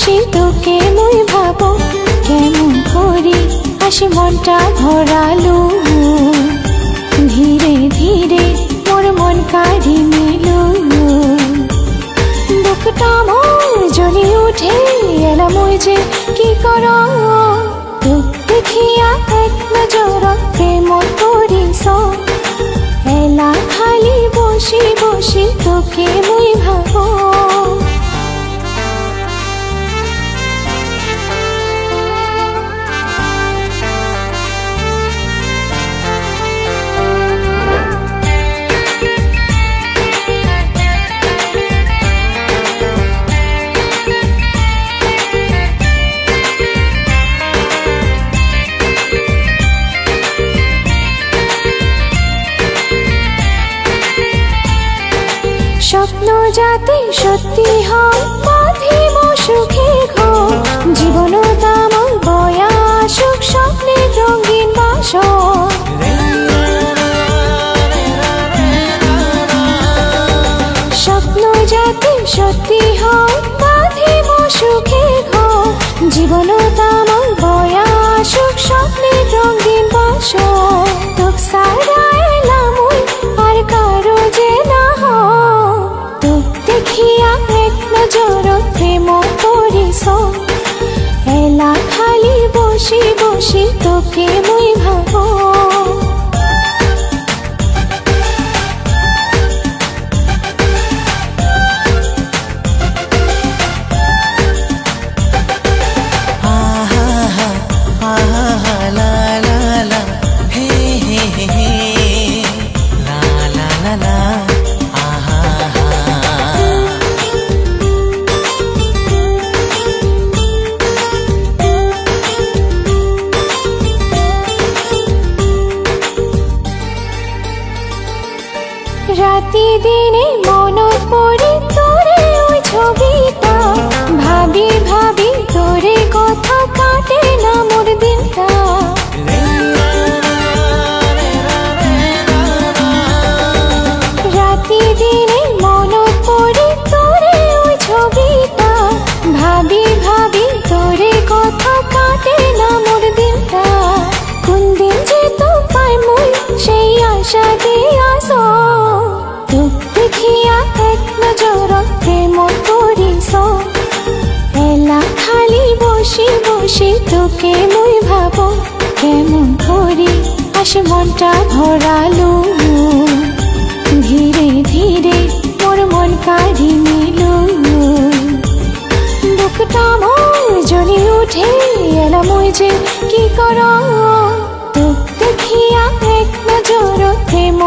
বসি তোকে মই ভাবো কেমন করি আসি মনটা ভরালু ধীরে ধীরে মোর মন কাড়ি নিলু বুকটা মোর জ্বলি উঠে এলাম ওই যে কি করো তোক দেখিয়া এক নজর প্রেম করিস এলা খালি বসি বসি তোকে মই ভাবো স্বপ্ন যাতে সত্যি হয় বাঁধিব সুখে ঘর জীবন তামল বয়া সুখ স্বপ্নের রঙিন বাসর স্বপ্ন যাতে সত্যি হয় বাঁধিব সুখে ঘর জীবন তামল বয়া সুখ স্বপ্নের রঙিন বাসর তোক সারা এলাম আর কারো যে না দেখিয়া এক নজর প্রেম করিস এলা খালি বসি বসি তোকে মই ভাবো রাতি দিনে মনত পড়ে তোরে ওই ছবিটা ভাবি ভাবি তোরে কথা কাটে না মোর দিনটা রাতি দিনে মনত পড়ে তোরে ওই ছবিটা ভাবি ভাবি তোরে কথা কাটে না মোর দিনটা কোন দিন যে তো পাই মই সেই আশা দিয়ে আসো তোক দেখিয়া এক নজর প্রেম করিস এলা খালি বসি বসি তোকে মই ভাবো কেমন করি আসে মনটা ভরালু ধীরে ধীরে মোর মন কাড়ি নিলু বুকটা মোর জ্বলি উঠে এলাম ওই যে কি করো তোক দেখিয়া এক নজর প্রেম